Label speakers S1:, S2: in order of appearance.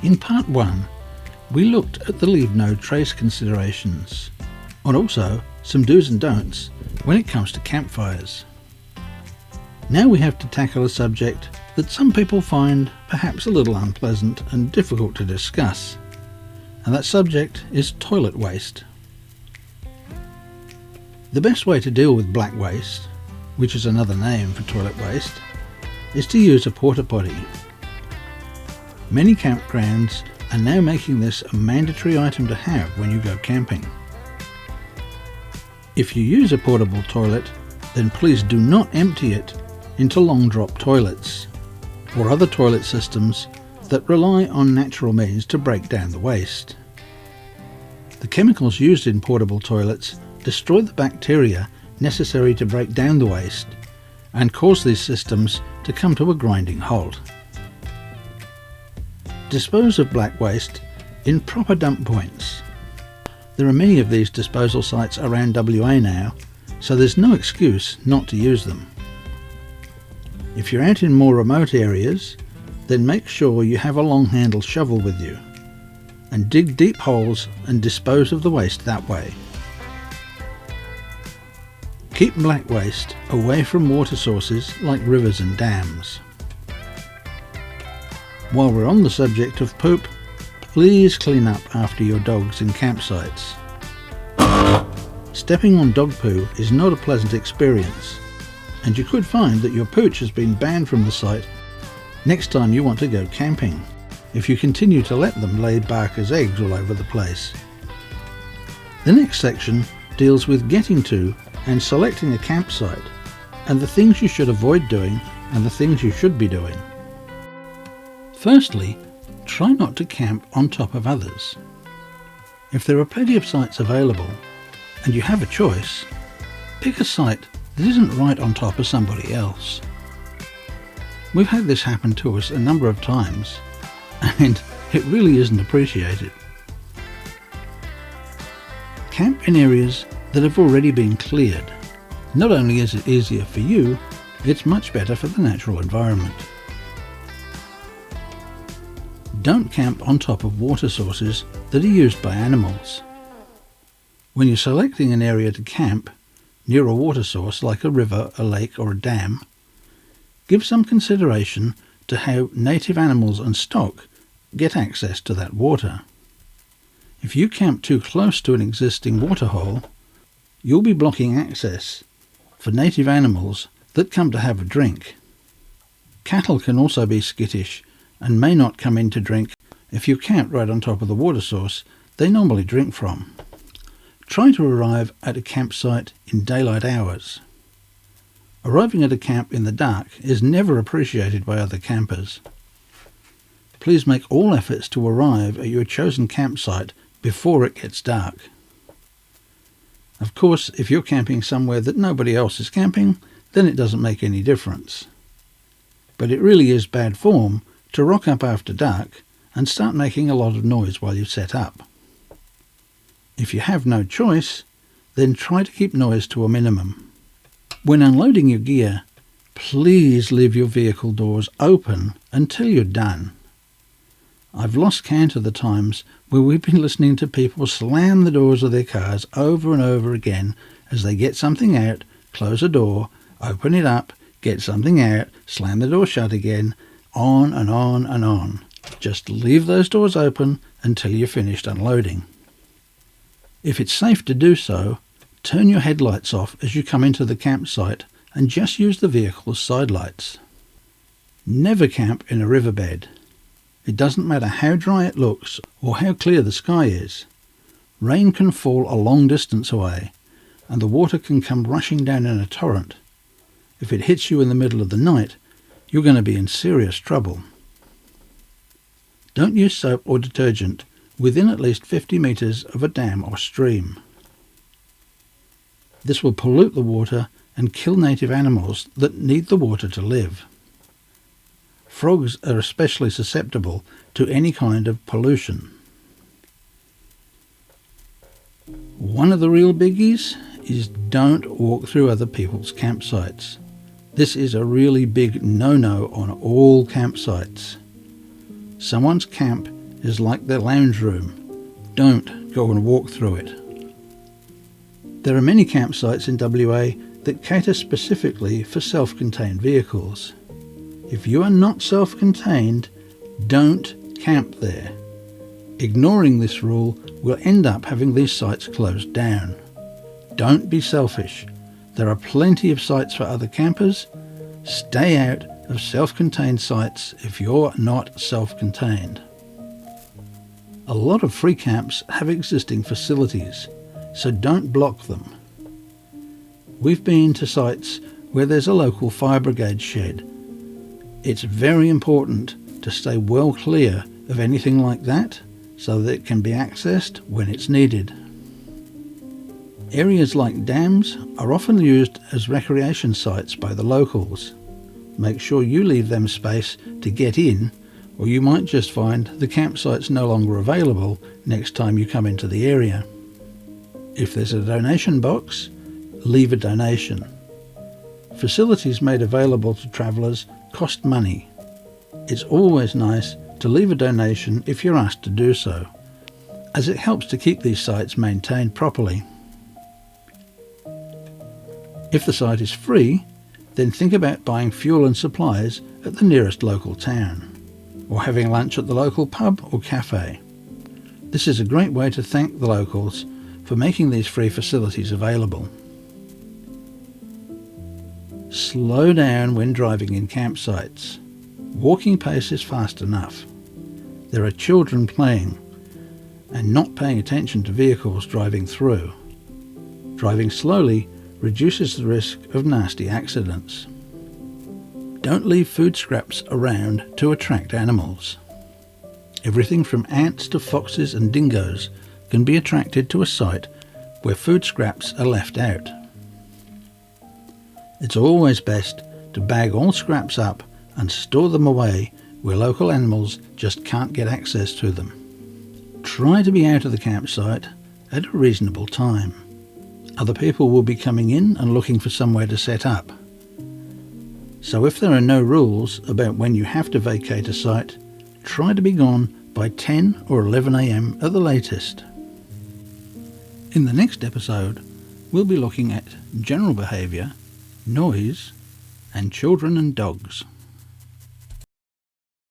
S1: In part 1, we looked at the leave no trace considerations, and also some do's and don'ts when it comes to campfires. Now we have to tackle a subject that some people find perhaps a little unpleasant and difficult to discuss, and that subject is toilet waste. The best way to deal with black waste, which is another name for toilet waste, is to use a porta potty. Many campgrounds are now making this a mandatory item to have when you go camping. If you use a portable toilet, then please do not empty it into long drop toilets or other toilet systems that rely on natural means to break down the waste. The chemicals used in portable toilets destroy the bacteria necessary to break down the waste and cause these systems to come to a grinding halt. Dispose of black waste in proper dump points. There are many of these disposal sites around WA now, so there's no excuse not to use them. If you're out in more remote areas, then make sure you have a long-handled shovel with you, and dig deep holes and dispose of the waste that way. Keep black waste away from water sources like rivers and dams. While we're on the subject of poop, please clean up after your dogs in campsites. Stepping on dog poo is not a pleasant experience, and you could find that your pooch has been banned from the site next time you want to go camping, if you continue to let them lay barkers' eggs all over the place. The next section deals with getting to and selecting a campsite, and the things you should avoid doing and the things you should be doing. Firstly, try not to camp on top of others. If there are plenty of sites available, and you have a choice, pick a site that isn't right on top of somebody else. We've had this happen to us a number of times, and it really isn't appreciated. Camp in areas that have already been cleared. Not only is it easier for you, it's much better for the natural environment. Don't camp on top of water sources that are used by animals. When you're selecting an area to camp, near a water source like a river, a lake or a dam, give some consideration to how native animals and stock get access to that water. If you camp too close to an existing waterhole, you'll be blocking access for native animals that come to have a drink. Cattle can also be skittish and may not come in to drink if you camp right on top of the water source they normally drink from. Try to arrive at a campsite in daylight hours. Arriving at a camp in the dark is never appreciated by other campers. Please make all efforts to arrive at your chosen campsite before it gets dark. Of course, if you're camping somewhere that nobody else is camping, then it doesn't make any difference. But it really is bad form to rock up after dark and start making a lot of noise while you set up. If you have no choice, then try to keep noise to a minimum. When unloading your gear, please leave your vehicle doors open until you're done. I've lost count of the times where we've been listening to people slam the doors of their cars over and over again as they get something out, close a door, open it up, get something out, slam the door shut again, on and on and on. Just leave those doors open until you're finished unloading. If it's safe to do so, turn your headlights off as you come into the campsite and just use the vehicle's side lights. Never camp in a riverbed. It doesn't matter how dry it looks or how clear the sky is. Rain can fall a long distance away, and the water can come rushing down in a torrent. If it hits you in the middle of the night, you're going to be in serious trouble. Don't use soap or detergent within at least 50 metres of a dam or stream. This will pollute the water and kill native animals that need the water to live. Frogs are especially susceptible to any kind of pollution. One of the real biggies is don't walk through other people's campsites. This is a really big no-no on all campsites. Someone's camp is like their lounge room. Don't go and walk through it. There are many campsites in WA that cater specifically for self-contained vehicles. If you are not self-contained, don't camp there. Ignoring this rule will end up having these sites closed down. Don't be selfish. There are plenty of sites for other campers. Stay out of self-contained sites if you're not self-contained. A lot of free camps have existing facilities, so don't block them. We've been to sites where there's a local fire brigade shed. It's very important to stay well clear of anything like that so that it can be accessed when it's needed. Areas like dams are often used as recreation sites by the locals. Make sure you leave them space to get in, or you might just find the campsite's no longer available next time you come into the area. If there's a donation box, leave a donation. Facilities made available to travellers cost money. It's always nice to leave a donation if you're asked to do so, as it helps to keep these sites maintained properly. If the site is free, then think about buying fuel and supplies at the nearest local town, or having lunch at the local pub or cafe. This is a great way to thank the locals for making these free facilities available. Slow down when driving in campsites. Walking pace is fast enough. There are children playing and not paying attention to vehicles driving through. Driving slowly reduces the risk of nasty accidents. Don't leave food scraps around to attract animals. Everything from ants to foxes and dingoes can be attracted to a site where food scraps are left out. It's always best to bag all scraps up and store them away where local animals just can't get access to them. Try to be out of the campsite at a reasonable time. Other people will be coming in and looking for somewhere to set up. So if there are no rules about when you have to vacate a site, try to be gone by 10 or 11 a.m. at the latest. In the next episode, we'll be looking at general behaviour, noise, and children and dogs.